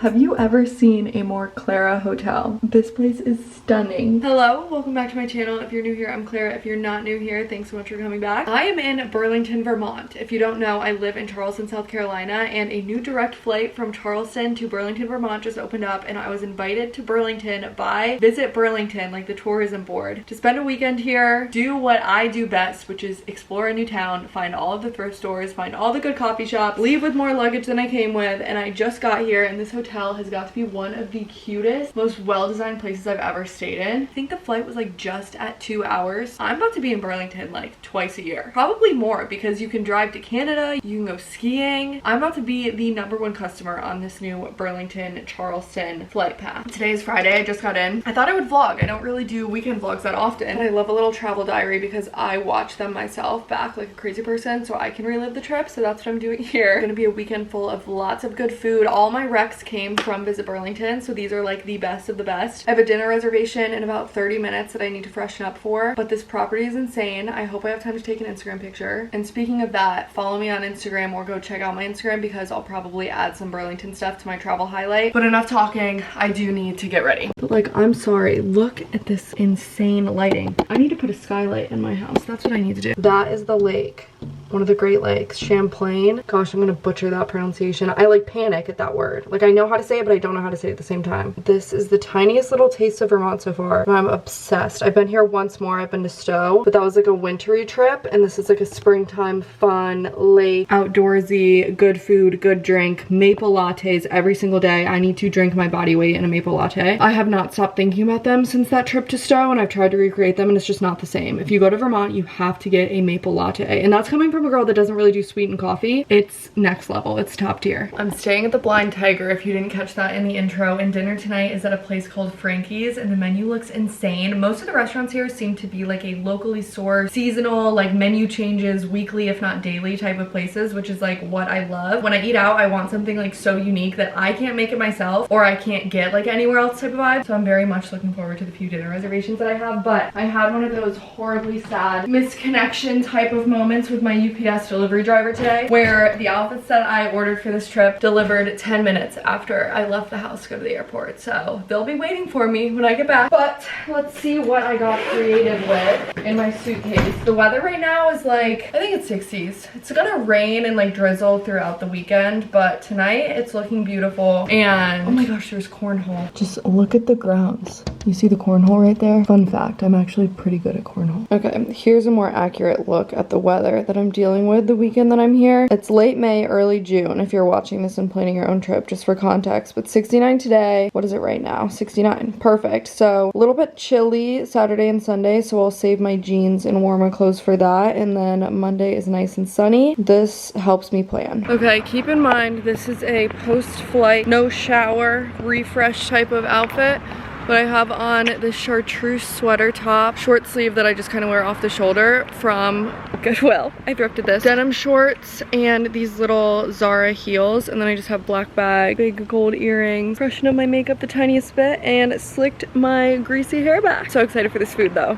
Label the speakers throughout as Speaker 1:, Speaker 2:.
Speaker 1: Have you ever seen a more Clara hotel? This place is stunning. Hello, welcome back to my channel. If you're new here, I'm Clara. If you're not new here, thanks so much for coming back. I am in Burlington, Vermont. If you don't know, I live in Charleston, South Carolina, and a new direct flight from Charleston to Burlington, Vermont just opened up, and I was invited to Burlington by Visit Burlington, like the tourism board, to spend a weekend here, do what I do best, which is explore a new town, find all of the thrift stores, find all the good coffee shops, leave with more luggage than I came with, and I just got here, and this hotel has got to be one of the cutest, most well-designed places I've ever stayed in. I think the flight was like just at 2 hours. I'm about to be in Burlington like twice a year, probably more, because you can drive to Canada, you can go skiing. I'm about to be the #1 customer on this new Burlington Charleston flight path. Today is Friday. I just got in. I thought I would vlog. I don't really do weekend vlogs that often. I love a little travel diary because I watch them myself back like a crazy person, so I can relive the trip. So that's what I'm doing here. It's gonna be a weekend full of lots of good food. All my recs came from Visit Burlington, so these are like the best of the best. I have a dinner reservation in about 30 minutes that I need to freshen up for, but this property is insane. I hope I have time to take an Instagram picture. And speaking of that, follow me on Instagram or go check out my Instagram because I'll probably add some Burlington stuff to my travel highlight. But enough talking, I do need to get ready. But like, I'm sorry, look at this insane lighting. I need to put a skylight in my house. That's what I need to do. That is the lake. One of the Great Lakes, Champlain. Gosh, I'm gonna butcher that pronunciation. I like panic at that word. Like I know how to say it, but I don't know how to say it at the same time. This is the tiniest little taste of Vermont so far. I'm obsessed. I've been here once more. I've been to Stowe, but that was like a wintry trip, and this is like a springtime fun, lake, outdoorsy, good food, good drink, maple lattes every single day. I need to drink my body weight in a maple latte. I have not stopped thinking about them since that trip to Stowe, and I've tried to recreate them, and it's just not the same. If you go to Vermont, you have to get a maple latte, and that's coming from a girl that doesn't really do sweetened coffee. It's next level. It's top tier. I'm staying at the Blind Tiger, if you didn't catch that in the intro, and dinner tonight is at a place called Frankie's, and the menu looks insane. Most of the restaurants here seem to be like a locally sourced, seasonal, like menu changes weekly if not daily type of places, which is like what I love. When I eat out, I want something like so unique that I can't make it myself or I can't get like anywhere else type of vibe. So I'm very much looking forward to the few dinner reservations that I have, but I had one of those horribly sad misconnection type of moments with my UPS delivery driver today, where the outfits that I ordered for this trip delivered 10 minutes after I left the house to go to the airport. So they'll be waiting for me when I get back. But let's see what I got creative with in my suitcase. The weather right now is like, I think it's 60s. It's gonna rain and like drizzle throughout the weekend, but tonight it's looking beautiful. And oh my gosh, there's cornhole. Just look at the grounds. You see the cornhole right there? Fun fact, I'm actually pretty good at cornhole. Okay, here's a more accurate look at the weather that I'm dealing with the weekend that I'm here. It's late May, early June if you're watching this and planning your own trip, just for context, but 69 today. What is it right now? 69. Perfect. So a little bit chilly Saturday and Sunday, so I'll save my jeans and warmer clothes for that, and then Monday is nice and sunny. This helps me plan. Okay, keep in mind this is a post-flight, no shower, refresh type of outfit. But I have on this chartreuse sweater top, short sleeve that I just kind of wear off the shoulder from Goodwill. I thrifted this. Denim shorts and these little Zara heels. And then I just have black bag, big gold earrings, freshened up my makeup the tiniest bit, and slicked my greasy hair back. So excited for this food though.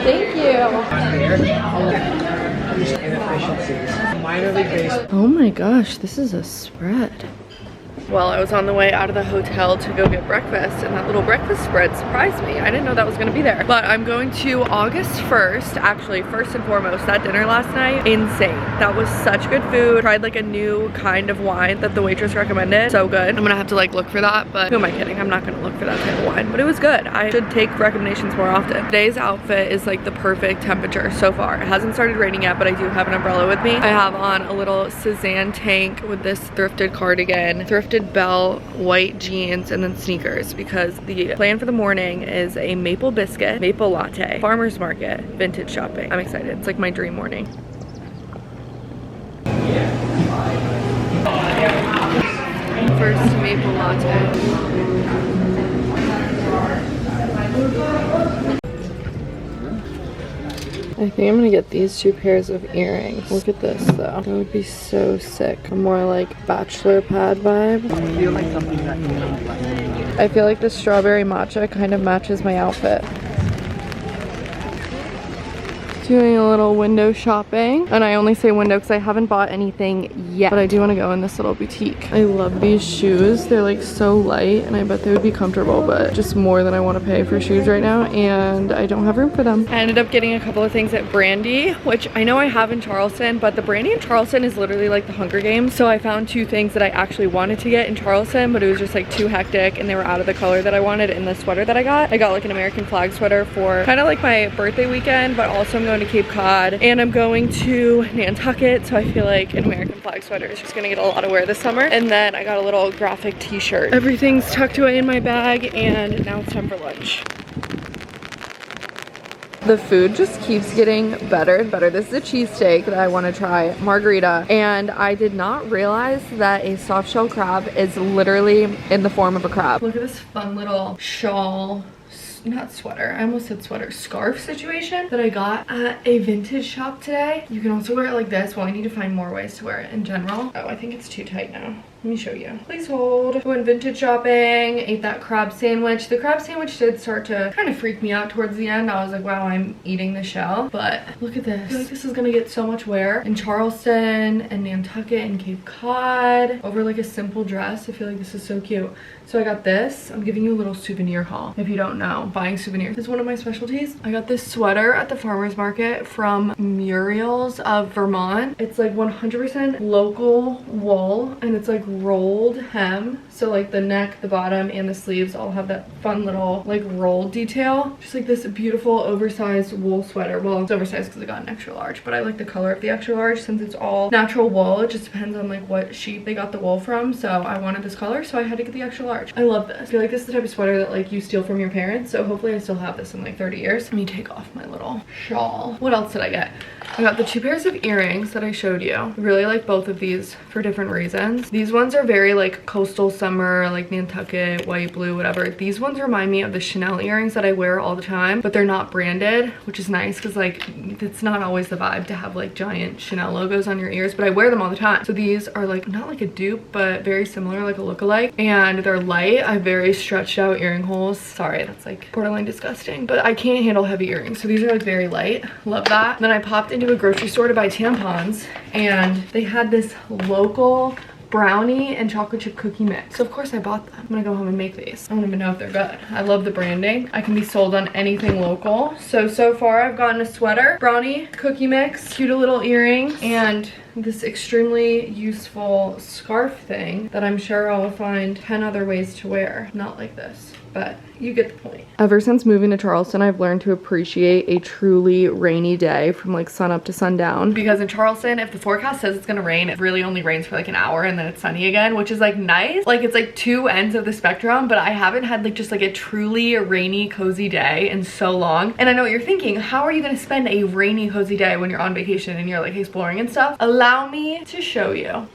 Speaker 1: Thank you. Oh my gosh, this is a spread. Well, I was on the way out of the hotel to go get breakfast, and that little breakfast spread surprised me. I didn't know that was gonna be there. But I'm going to August 1st. Actually, first and foremost, that dinner last night, insane. That was such good food. Tried like a new kind of wine that the waitress recommended. So good. I'm gonna have to like look for that, but who am I kidding? I'm not gonna look for that type of wine, but it was good. I should take recommendations more often. Today's outfit is like the perfect temperature so far. It hasn't started raining yet, but I do have an umbrella with me. I have on a little Cezanne tank with this thrifted cardigan, thrifted belt, white jeans, and then sneakers, because the plan for the morning is a maple biscuit, maple latte, farmer's market, vintage shopping. I'm excited. It's like my dream morning. First maple latte. I think I'm gonna get these two pairs of earrings. Look at this though. That would be so sick. A more like bachelor pad vibe. I feel like the strawberry matcha kind of matches my outfit. doing a little window shopping. And I only say window because I haven't bought anything yet, but I do want to go in this little boutique. I love these shoes. They're like so light and I bet they would be comfortable, but just more than I want to pay for shoes right now, and I don't have room for them. I ended up getting a couple of things at Brandy, which I know I have in Charleston, but the Brandy in Charleston is literally like the Hunger Games. So I found two things that I actually wanted to get in Charleston, but it was just like too hectic and they were out of the color that I wanted in the sweater that I got. I got like an American flag sweater for kind of like my birthday weekend, but also I'm going to Cape Cod and I'm going to Nantucket, so I feel like an American flag sweater is just gonna get a lot of wear this summer. And then I got a little graphic t-shirt. Everything's tucked away in my bag and now it's time for lunch. The food just keeps getting better and better. This is a cheesesteak that I want to try, margarita, and I did not realize that a soft shell crab is literally in the form of a crab. Look at this fun little shawl, not sweater, I almost said sweater, scarf situation that I got at a vintage shop today. You can also wear it like this. Well, I need to find more ways to wear it in general. Oh, I think it's too tight now. Let me show you. Please hold. Went vintage shopping, ate that crab sandwich. The crab sandwich did start to kind of freak me out towards the end. I was like, wow, I'm eating the shell. But look at this. I feel like this is gonna get so much wear in Charleston and Nantucket and Cape Cod over like a simple dress. I feel like this is so cute. So I got this. I'm giving you a little souvenir haul. If you don't know, buying souvenirs is one of my specialties. I got this sweater at the farmer's market from Muriel's of Vermont. It's like 100% local wool and it's like rolled hem. So like the neck, the bottom, and the sleeves all have that fun little like roll detail. Just like this beautiful oversized wool sweater. Well, it's oversized because I got an extra large, but I like the color of the extra large since it's all natural wool. It just depends on like what sheep they got the wool from. So I wanted this color, so I had to get the extra large. I love this. I feel like this is the type of sweater that like you steal from your parents. So hopefully I still have this in like 30 years. Let me take off my little shawl. What else did I get? I got the two pairs of earrings that I showed you. I really like both of these for different reasons. These ones are very like coastal summer, like Nantucket, white, blue, whatever. These ones remind me of the Chanel earrings that I wear all the time, but they're not branded, which is nice because like it's not always the vibe to have like giant Chanel logos on your ears, but I wear them all the time. So these are like not like a dupe, but very similar, like a lookalike, and they're light. I have very stretched out earring holes. Sorry, that's like borderline disgusting, but I can't handle heavy earrings, so these are like very light. Love that. Then I popped into a grocery store to buy tampons, and they had this local brownie and chocolate chip cookie mix. So of course I bought them. I'm gonna go home and make these. I don't even know if they're good. I love the branding. I can be sold on anything local. So far I've gotten a sweater, brownie, cookie mix, cute little earrings, and this extremely useful scarf thing that I'm sure I'll find 10 other ways to wear. Not like this, but you get the point. Ever since moving to Charleston, I've learned to appreciate a truly rainy day from like sun up to sundown. Because in Charleston, if the forecast says it's gonna rain, it really only rains for like an hour and then it's sunny again, which is like nice. Like it's like two ends of the spectrum, but I haven't had like just like a truly rainy, cozy day in so long. And I know what you're thinking, how are you gonna spend a rainy, cozy day when you're on vacation and you're like exploring and stuff? Allow me to show you.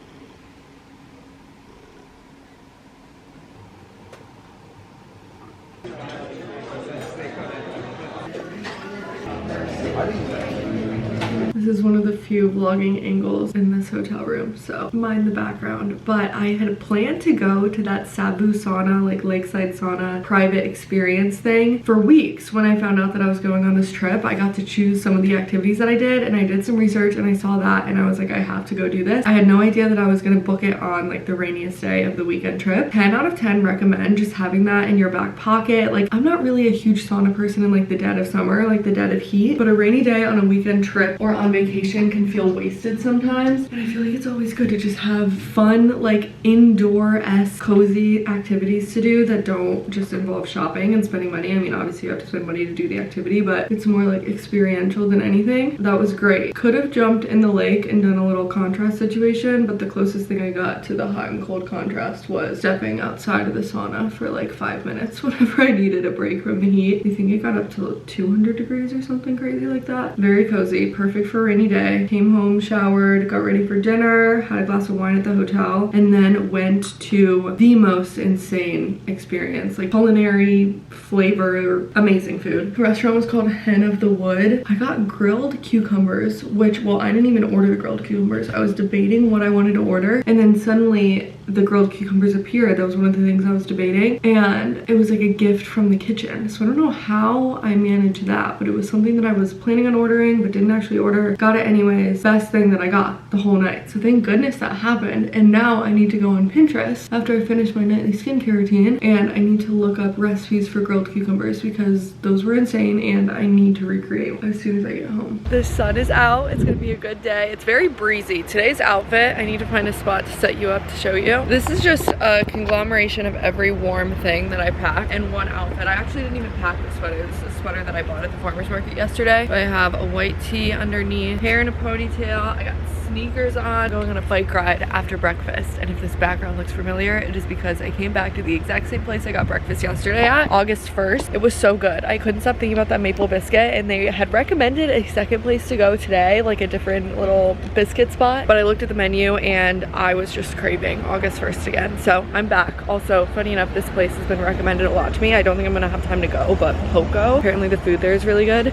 Speaker 1: This is one of the few vlogging angles in this hotel room, so mind the background. But I had planned to go to that Sabu sauna, like lakeside sauna private experience thing for weeks. When I found out that I was going on this trip, I got to choose some of the activities that I did, and I did some research and I saw that and I was like, I have to go do this. I had no idea that I was gonna book it on like the rainiest day of the weekend trip. 10 out of 10 recommend just having that in your back pocket. Like I'm not really a huge sauna person in like the dead of summer, like the dead of heat, but a rainy day on a weekend trip or on vacation can feel wasted sometimes. But I feel like it's always good to just have fun, like indoor-esque cozy activities to do that don't just involve shopping and spending money. I mean, obviously you have to spend money to do the activity, but it's more like experiential than anything. That was great. Could have jumped in the lake and done a little contrast situation, but the closest thing I got to the hot and cold contrast was stepping outside of the sauna for like 5 minutes whenever I needed a break from the heat. I think it got up to 200 degrees or something crazy like that. Very cozy, perfect for for a rainy day. Came home, showered, got ready for dinner, had a glass of wine at the hotel, and then went to the most insane experience. Like culinary, flavor, amazing food. The restaurant was called Hen of the Wood. I got grilled cucumbers, which, well, I didn't even order the grilled cucumbers. I was debating what I wanted to order, and then suddenly the grilled cucumbers appeared. That was one of the things I was debating, and it was like a gift from the kitchen. So I don't know how I managed that, but it was something that I was planning on ordering but didn't actually order. Got it anyways. Best thing that I got the whole night. So thank goodness that happened. And now I need to go on Pinterest after I finish my nightly skincare routine, and I need to look up recipes for grilled cucumbers because those were insane and I need to recreate as soon as I get home. The sun is out. It's gonna be a good day. It's very breezy. Today's outfit, I need to find a spot to set you up to show you. This is just a conglomeration of every warm thing that I packed in one outfit. I actually didn't even pack the sweater. This is a sweater that I bought at the farmer's market yesterday. I have a white tee underneath, hair in a ponytail. I got sneakers on, going on a bike ride after breakfast. And if this background looks familiar, it is because I came back to the exact same place I got breakfast yesterday at, August 1st. It was so good. I couldn't stop thinking about that maple biscuit, and they had recommended a second place to go today, like a different little biscuit spot. But I looked at the menu and I was just craving August 1st again. So I'm back. Also, funny enough, this place has been recommended a lot to me. I don't think I'm gonna have time to go, but hope go. Apparently the food there is really good.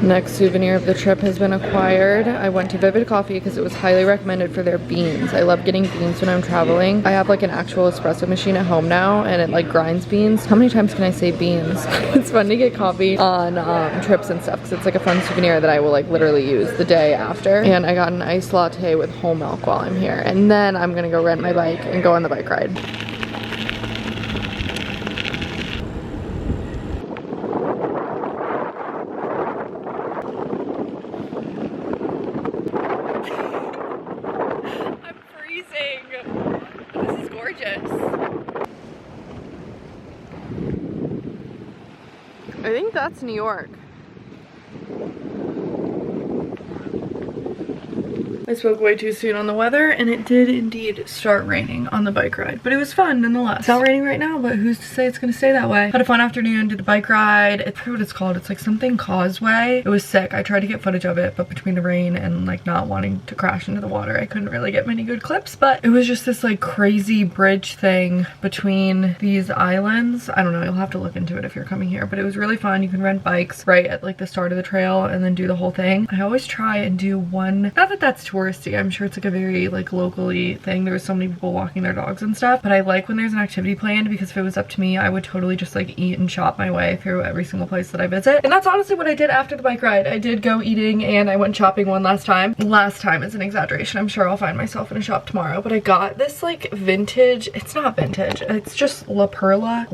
Speaker 1: Next souvenir of the trip has been acquired. I went to Vivid Coffee because it was highly recommended for their beans. I love getting beans when I'm traveling. I have like an actual espresso machine at home now, and it like grinds beans. How many times can I say beans? It's fun to get coffee on trips and stuff because it's like a fun souvenir that I will like literally use the day after. And I got an iced latte with whole milk while I'm here. And then I'm gonna go rent my bike and go on the bike ride. This is gorgeous. I think that's New York. I spoke way too soon on the weather, and it did indeed start raining on the bike ride, but it was fun nonetheless. It's not raining right now, but who's to say it's gonna stay that way? Had a fun afternoon, did the bike ride. I forget what it's called. It's like something causeway. It was sick. I tried to get footage of it, but between the rain and like not wanting to crash into the water, I couldn't really get many good clips. But it was just this like crazy bridge thing between these islands. I don't know, you'll have to look into it if you're coming here, but it was really fun. You can rent bikes right at like the start of the trail and then do the whole thing. I always try and do one, not that that's touristy, I'm sure it's like a very like locally thing. There was so many people walking their dogs and stuff, but I like when there's an activity planned because if it was up to me, I would totally just like eat and shop my way through every single place that I visit. And that's honestly what I did after the bike ride. I did go eating and I went shopping one last time. Last time is an exaggeration. I'm sure I'll find myself in a shop tomorrow, but I got this like vintage, it's not vintage, it's just La Perla,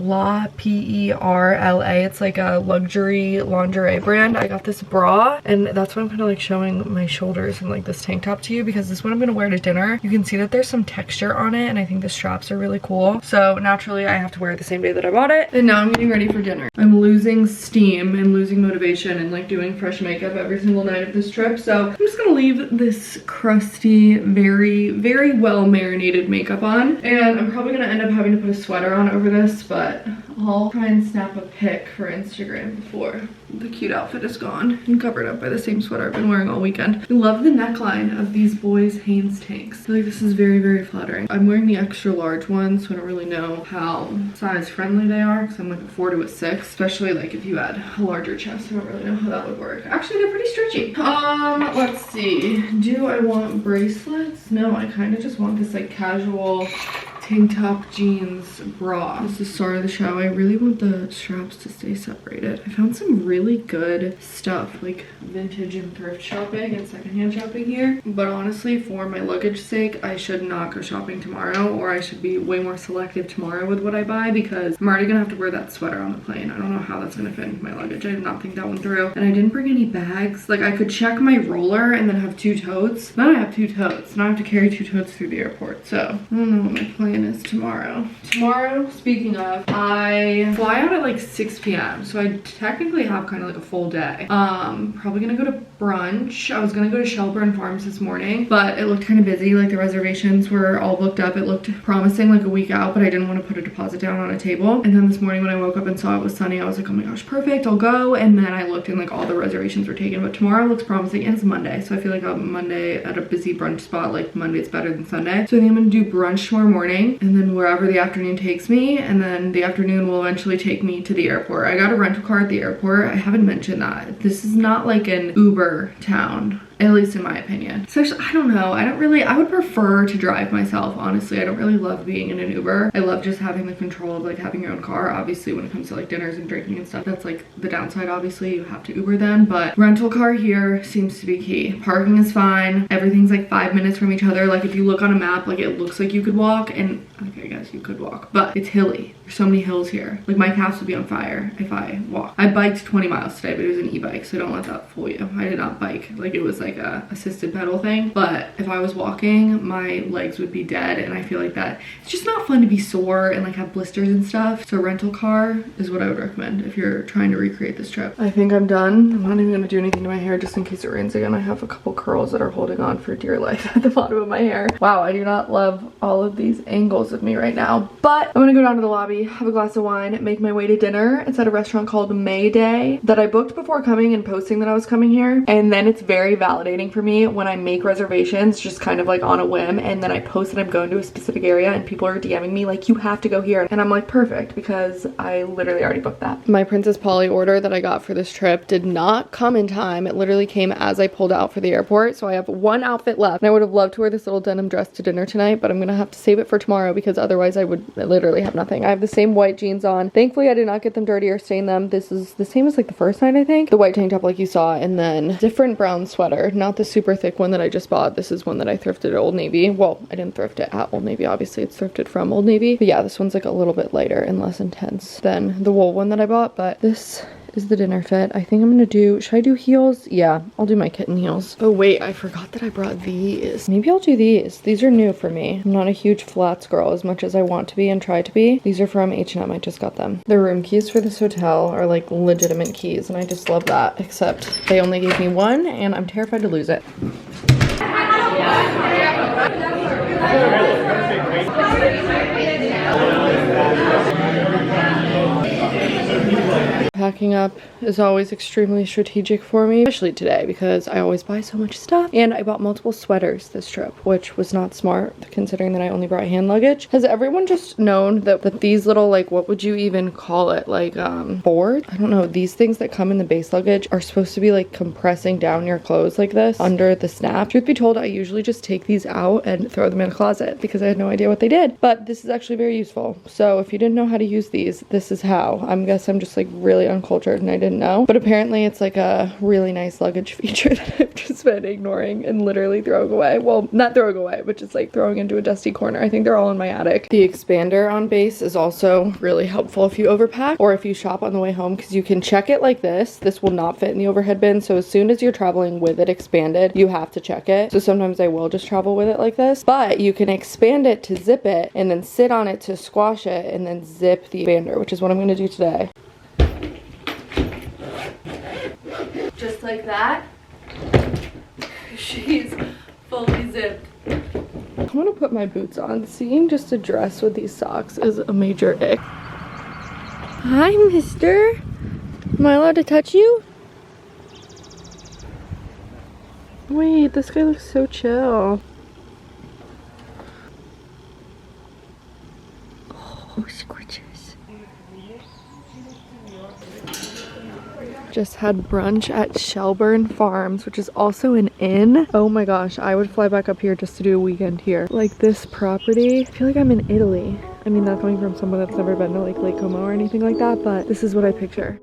Speaker 1: P-E-R-L-A. It's like a luxury lingerie brand. I got this bra, and that's what I'm kind of like showing my shoulders and like this tank top to you because this is what I'm gonna wear to dinner. You can see that there's some texture on it, and I think the straps are really cool. So naturally I have to wear it the same day that I bought it. And now I'm getting ready for dinner. I'm losing steam and losing motivation and like doing fresh makeup every single night of this trip. So I'm just gonna leave this crusty, very well marinated makeup on. And I'm probably gonna end up having to put a sweater on over this, but I'll try and snap a pic for Instagram before the cute outfit is gone and covered up by the same sweater I've been wearing all weekend. I love the neckline of these boys' Hanes tanks. I feel like this is very flattering. I'm wearing the extra large one, so I don't really know how size friendly they are because I'm like a 4 to a 6, especially like if you had a larger chest. I don't really know how that would work. Actually, they're pretty stretchy. Let's see. Do I want bracelets? No, I kind of just want this like casual tank top jeans bra. This is the start of the show. I really want the straps to stay separated. I found some really good stuff like vintage and thrift shopping and secondhand shopping here, but honestly for my luggage sake I should not go shopping tomorrow, or I should be way more selective tomorrow with what I buy because I'm already gonna have to wear that sweater on the plane. I don't know how that's gonna fit into my luggage. I did not think that one through, and I didn't bring any bags. Like I could check my roller and then have 2 totes. Now I have 2 totes. Now I have to carry 2 totes through the airport, so I don't know what my plan plan is tomorrow. Tomorrow, speaking of, I fly out at like 6 p.m. So I technically have kind of like a full day. Probably gonna go to brunch. I was gonna go to Shelburne Farms this morning, but it looked kind of busy. Like the reservations were all booked up. It looked promising like a week out, but I didn't want to put a deposit down on a table. And then this morning when I woke up and saw it was sunny, I was like, oh my gosh, perfect, I'll go. And then I looked and like all the reservations were taken, but tomorrow looks promising and it's Monday. So I feel like on Monday at a busy brunch spot, like Monday's better than Sunday. So I think I'm gonna do brunch tomorrow morning and then wherever the afternoon takes me, and then the afternoon will eventually take me to the airport. I got a rental car at the airport. I haven't mentioned that. This is not like an Uber town, at least in my opinion. Especially, I don't know, I would prefer to drive myself, honestly. I don't really love being in an Uber. I love just having the control of like having your own car. Obviously when it comes to like dinners and drinking and stuff, that's like the downside. Obviously you have to Uber then, but rental car here seems to be key. Parking is fine. Everything's like 5 minutes from each other. Like if you look on a map, like it looks like you could walk, and okay, I guess you could walk, but it's hilly. There's so many hills here. Like my calves would be on fire if I walked. I biked 20 miles today, but it was an e-bike, so don't let that fool you. I did not bike. Like it was like a assisted pedal thing, but if I was walking, my legs would be dead, and I feel like that it's just not fun to be sore and like have blisters and stuff. So rental car is what I would recommend if you're trying to recreate this trip. I think I'm done. I'm not even gonna do anything to my hair just in case it rains again. I have a couple curls that are holding on for dear life at the bottom of my hair. Wow, I do not love all of these angles of me right now, but I'm gonna go down to the lobby, have a glass of wine, make my way to dinner. It's at a restaurant called Mayday that I booked before coming and posting that I was coming here, and then it's very validating for me when I make reservations just kind of like on a whim, and then I post that I'm going to a specific area and people are DMing me like, you have to go here, and I'm like, perfect, because I literally already booked that. My Princess Polly order that I got for this trip did not come in time. It literally came as I pulled out for the airport, so I have one outfit left, and I would have loved to wear this little denim dress to dinner tonight, but I'm gonna have to save it for tomorrow because otherwise I would literally have nothing. I have the same white jeans on. Thankfully I did not get them dirty or stain them. This is the same as like the first night, I think. The white tank top like you saw, and then different brown sweater, not the super thick one that I just bought. This is one that I thrifted at Old Navy. Well, I didn't thrift it at Old Navy, obviously it's thrifted from Old Navy, but yeah, this one's like a little bit lighter and less intense than the wool one that I bought. But this is the dinner fit. I think I'm gonna do, should I do heels? Yeah, I'll do my kitten heels. Oh wait, I forgot that I brought these. Maybe I'll do these. These are new for me. I'm not a huge flats girl as much as I want to be and try to be. These are from H&M, I just got them. The room keys for this hotel are like legitimate keys, and I just love that, except they only gave me one and I'm terrified to lose it. Packing up is always extremely strategic for me, especially today because I always buy so much stuff, and I bought multiple sweaters this trip, which was not smart considering that I only brought hand luggage. Has everyone just known that these little, like, what would you even call it, like board, I don't know, these things that come in the base luggage are supposed to be like compressing down your clothes like this under the snap? Truth be told, I usually just take these out and throw them in a closet because I had no idea what they did, but this is actually very useful. So if you didn't know how to use these, this is how. I guess I'm just like really uncultured and I didn't know, but apparently it's like a really nice luggage feature that I've just been ignoring and literally throwing away. Well, not throwing away, but just like throwing into a dusty corner. I think they're all in my attic. The expander on base is also really helpful if you overpack or if you shop on the way home, because you can check it like this. This will not fit in the overhead bin, so as soon as you're traveling with it expanded, you have to check it. So sometimes I will just travel with it like this, but you can expand it to zip it and then sit on it to squash it and then zip the expander, which is what I'm going to do today. Just like that. She's fully zipped. I'm gonna put my boots on. Seeing just a dress with these socks is a major ick. Hi, mister. Am I allowed to touch you? Wait, this guy looks so chill. Oh, scorches. Just had brunch at Shelburne Farms, which is also an inn. Oh my gosh, I would fly back up here just to do a weekend here. Like this property, I feel like I'm in Italy. I mean, that's coming from someone that's never been to like Lake Como or anything like that, but this is what I picture.